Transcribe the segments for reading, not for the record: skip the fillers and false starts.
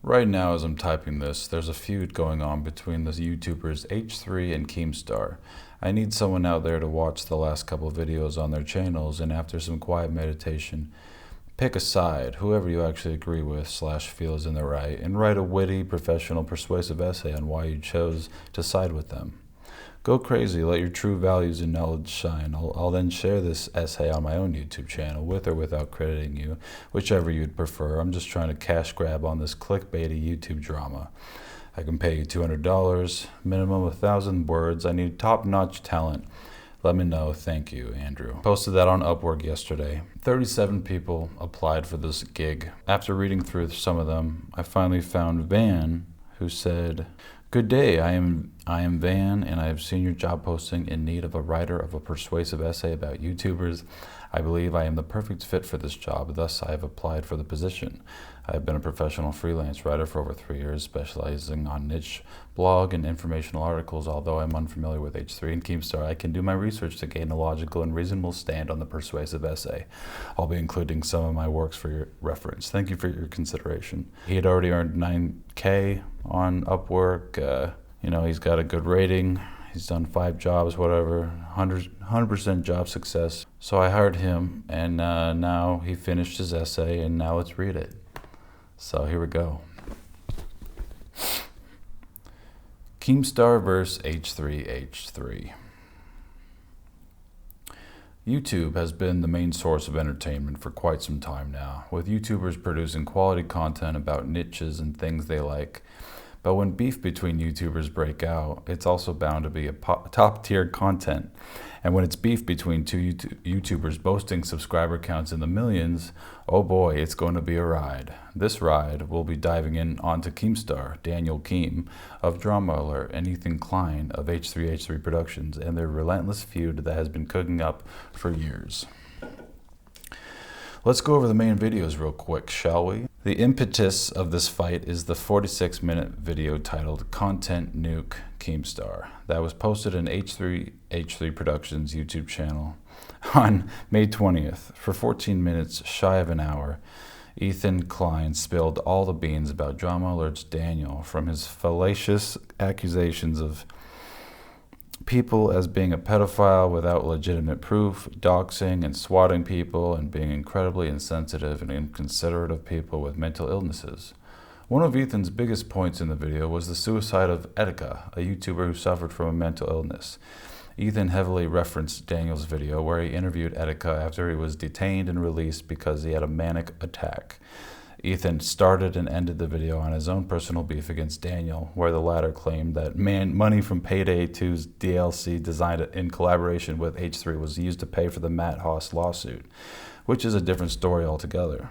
Right now, as I'm typing this, there's a feud going on between the YouTubers H3 and Keemstar. I need someone out there to watch the last couple videos on their channels, and after some quiet meditation, pick a side, whoever you actually agree with / feel is in the right, and write a witty, professional, persuasive essay on why you chose to side with them. Go crazy, let your true values and knowledge shine. I'll then share this essay on my own YouTube channel, with or without crediting you, whichever you'd prefer. I'm just trying to cash grab on this clickbaity YouTube drama. I can pay you $200, minimum 1,000 words. I need top-notch talent. Let me know. Thank you, Andrew. Posted that on Upwork yesterday. 37 people applied for this gig. After reading through some of them, I finally found Van, who said, "Good day, I am Van, and I have seen your job posting in need of a writer of a persuasive essay about YouTubers. I believe I am the perfect fit for this job, thus I have applied for the position. I have been a professional freelance writer for over 3 years, specializing on niche blog and informational articles. Although I'm unfamiliar with H3 and Keemstar, I can do my research to gain a logical and reasonable stand on the persuasive essay. I'll be including some of my works for your reference. Thank you for your consideration." He had already earned $9K on Upwork. He's got a good rating. He's done 5 jobs, whatever, 100% job success. So I hired him, and now he finished his essay, and now let's read it. So here we go. Keemstar vs. H3H3. YouTube has been the main source of entertainment for quite some time now, with YouTubers producing quality content about niches and things they like. But when beef between YouTubers break out, it's also bound to be a top-tier content. And when it's beef between two YouTubers boasting subscriber counts in the millions, oh boy, it's going to be a ride. This ride, we'll be diving in onto Keemstar, Daniel Keem of DramaAlert, and Ethan Klein of H3H3 Productions, and their relentless feud that has been cooking up for years. Let's go over the main videos real quick, shall we? The impetus of this fight is the 46-minute video titled Content Nuke Keemstar that was posted in H3H3 Productions YouTube channel on May 20th. For 14 minutes, shy of an hour, Ethan Klein spilled all the beans about DramaAlert's Daniel, from his fallacious accusations of people as being a pedophile without legitimate proof, doxxing and swatting people, and being incredibly insensitive and inconsiderate of people with mental illnesses. One of Ethan's biggest points in the video was the suicide of Etika, a YouTuber who suffered from a mental illness. Ethan heavily referenced Daniel's video where he interviewed Etika after he was detained and released because he had a manic attack. Ethan started and ended the video on his own personal beef against Daniel, where the latter claimed that money from Payday 2's DLC designed in collaboration with H3 was used to pay for the Matt Haas lawsuit, which is a different story altogether.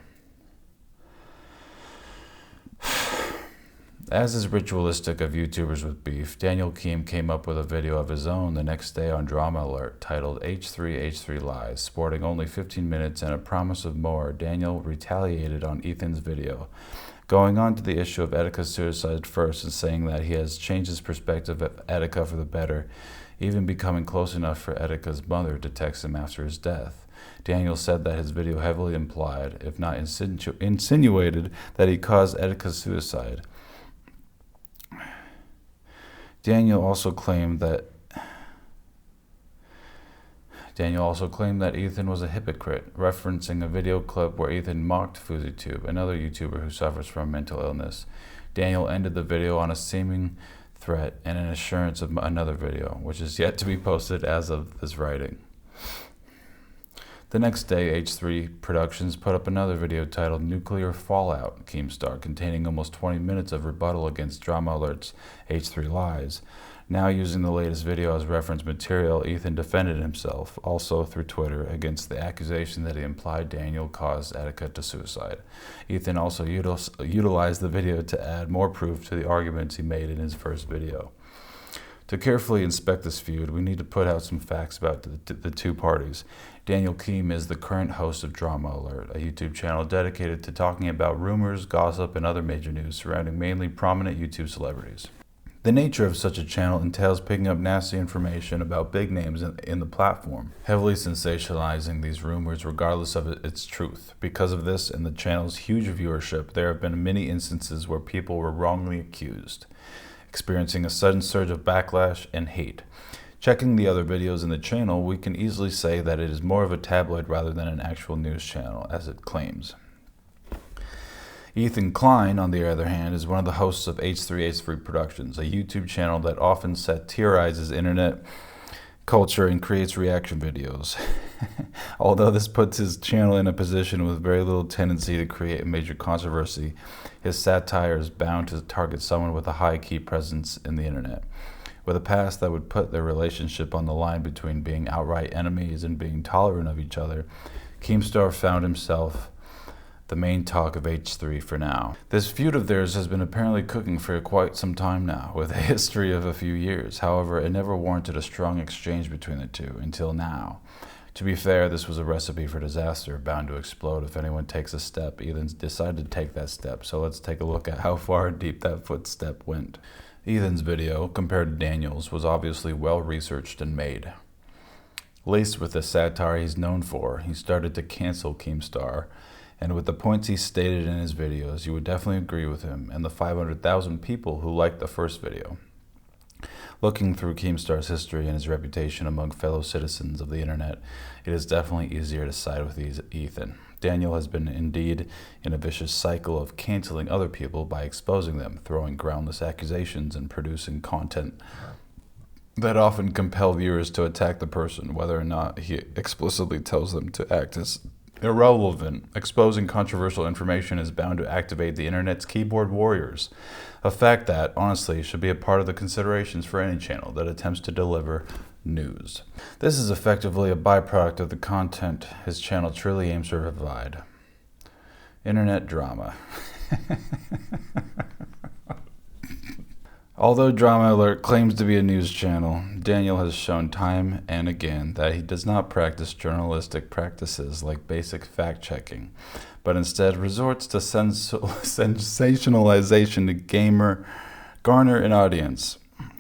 As is ritualistic of YouTubers with beef, Daniel Keem came up with a video of his own the next day on DramaAlert titled H3H3 Lies. Sporting only 15 minutes and a promise of more, Daniel retaliated on Ethan's video, going on to the issue of Etika's suicide first and saying that he has changed his perspective of Etika for the better, even becoming close enough for Etika's mother to text him after his death. Daniel said that his video heavily implied, if not insinuated, that he caused Etika's suicide. Daniel also claimed that Ethan was a hypocrite, referencing a video clip where Ethan mocked FuzzyTube, another YouTuber who suffers from mental illness. Daniel ended the video on a seeming threat and an assurance of another video, which is yet to be posted as of this writing. The next day, H3 Productions put up another video titled Nuclear Fallout Keemstar, containing almost 20 minutes of rebuttal against DramaAlert's H3 lies. Now using the latest video as reference material, Ethan defended himself, also through Twitter, against the accusation that he implied Daniel caused Etika to suicide. Ethan also utilized the video to add more proof to the arguments he made in his first video. To carefully inspect this feud, we need to put out some facts about the two parties. Daniel Keem is the current host of DramaAlert, a YouTube channel dedicated to talking about rumors, gossip, and other major news surrounding mainly prominent YouTube celebrities. The nature of such a channel entails picking up nasty information about big names in the platform, heavily sensationalizing these rumors regardless of its truth. Because of this and the channel's huge viewership, there have been many instances where people were wrongly accused, experiencing a sudden surge of backlash and hate. Checking the other videos in the channel, we can easily say that it is more of a tabloid rather than an actual news channel, as it claims. Klein, on the other hand, is one of the hosts of H3H3 Productions, a YouTube channel that often satirizes internet culture and creates reaction videos. Although this puts his channel in a position with very little tendency to create a major controversy, his satire is bound to target someone with a high-key presence in the internet, with a past that would put their relationship on the line between being outright enemies and being tolerant of each other. Keemstar found himself the main talk of H3 for now. This feud of theirs has been apparently cooking for quite some time now, with a history of a few years. However, it never warranted a strong exchange between the two, until now. To be fair, this was a recipe for disaster, bound to explode if anyone takes a step. Ethan's decided to take that step, so let's take a look at how far and deep that footstep went. Ethan's video, compared to Daniel's, was obviously well researched and made. Laced with the satire he's known for, he started to cancel Keemstar, and with the points he stated in his videos, you would definitely agree with him and the 500,000 people who liked the first video. Looking through Keemstar's history and his reputation among fellow citizens of the internet, it is definitely easier to side with Ethan. Daniel has been indeed in a vicious cycle of canceling other people by exposing them, throwing groundless accusations, and producing content that often compel viewers to attack the person, whether or not he explicitly tells them to act as irrelevant. Exposing controversial information is bound to activate the internet's keyboard warriors, a fact that, honestly, should be a part of the considerations for any channel that attempts to deliver news. This is effectively a byproduct of the content his channel truly aims to provide. Internet drama. Although DramaAlert claims to be a news channel, Daniel has shown time and again that he does not practice journalistic practices like basic fact-checking, but instead resorts to sensationalization to garner an audience.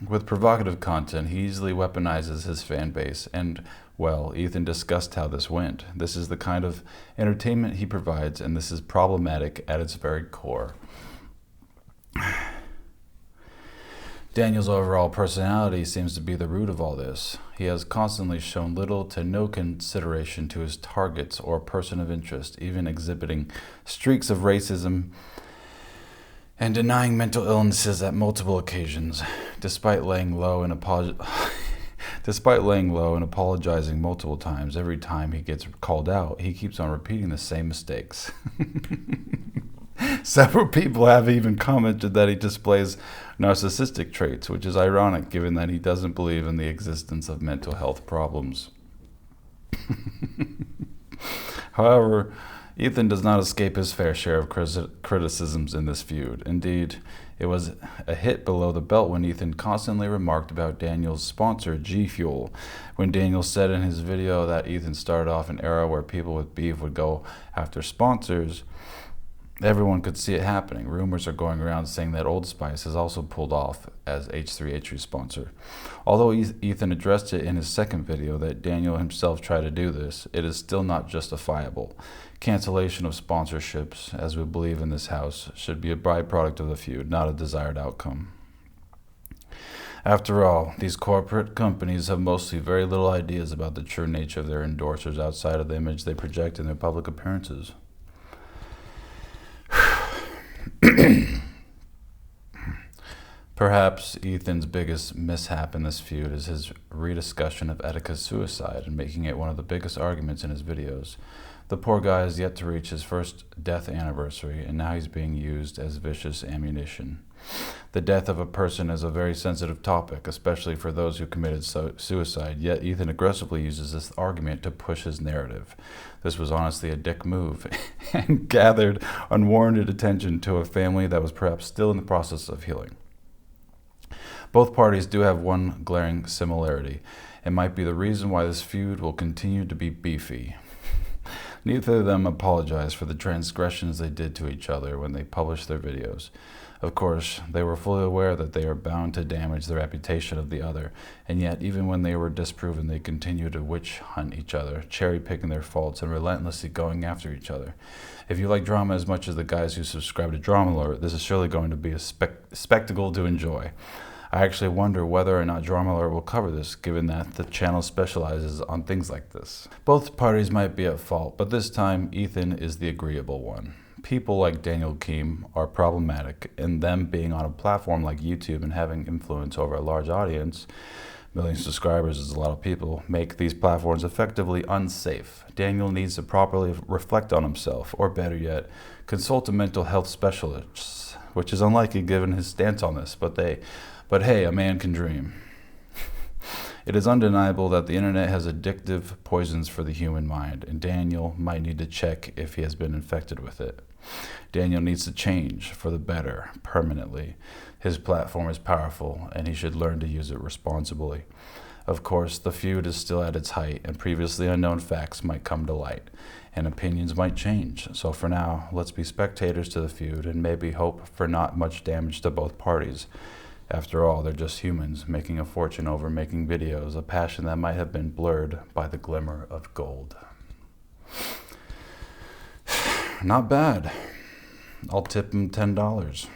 With provocative content, he easily weaponizes his fan base, and, well, Ethan discussed how this went. This is the kind of entertainment he provides, and this is problematic at its very core. Daniel's overall personality seems to be the root of all this. He has constantly shown little to no consideration to his targets or person of interest, even exhibiting streaks of racism and denying mental illnesses at multiple occasions, despite laying low and apologizing multiple times. Every time he gets called out, he keeps on repeating the same mistakes. Several people have even commented that he displays narcissistic traits, which is ironic given that he doesn't believe in the existence of mental health problems. However, Ethan does not escape his fair share of criticisms in this feud. Indeed, it was a hit below the belt when Ethan constantly remarked about Daniel's sponsor, G Fuel. When Daniel said in his video that Ethan started off an era where people with beef would go after sponsors, everyone could see it happening. Rumors are going around saying that Old Spice has also pulled off as H3H3 sponsor. Although Ethan addressed it in his second video that Daniel himself tried to do this, it is still not justifiable. Cancellation of sponsorships, as we believe in this house, should be a byproduct of the feud, not a desired outcome. After all, these corporate companies have mostly very little ideas about the true nature of their endorsers outside of the image they project in their public appearances. Perhaps Ethan's biggest mishap in this feud is his rediscussion of Etika's suicide and making it one of the biggest arguments in his videos. The poor guy has yet to reach his first death anniversary, and now he's being used as vicious ammunition. The death of a person is a very sensitive topic, especially for those who committed suicide, yet Ethan aggressively uses this argument to push his narrative. This was honestly a dick move and gathered unwarranted attention to a family that was perhaps still in the process of healing. Both parties do have one glaring similarity. It might be the reason why this feud will continue to be beefy. Neither of them apologized for the transgressions they did to each other when they published their videos. Of course, they were fully aware that they are bound to damage the reputation of the other, and yet even when they were disproven, they continued to witch hunt each other, cherry-picking their faults and relentlessly going after each other. If you like drama as much as the guys who subscribe to DramaAlert, this is surely going to be a spectacle to enjoy. I actually wonder whether or not DramaAlert will cover this, given that the channel specializes on things like this. Both parties might be at fault, but this time Ethan is the agreeable one. People like Daniel Keem are problematic, and them being on a platform like YouTube and having influence over a large audience, million subscribers is a lot of people, make these platforms effectively unsafe. Daniel needs to properly reflect on himself, or better yet, consult a mental health specialist, which is unlikely given his stance on this, but hey, a man can dream. It is undeniable that the internet has addictive poisons for the human mind, and Daniel might need to check if he has been infected with it. Daniel needs to change for the better, permanently. His platform is powerful, and he should learn to use it responsibly. Of course, the feud is still at its height, and previously unknown facts might come to light, and opinions might change. So for now, let's be spectators to the feud, and maybe hope for not much damage to both parties. After all, they're just humans making a fortune over making videos, a passion that might have been blurred by the glimmer of gold. Not bad. I'll tip him $10.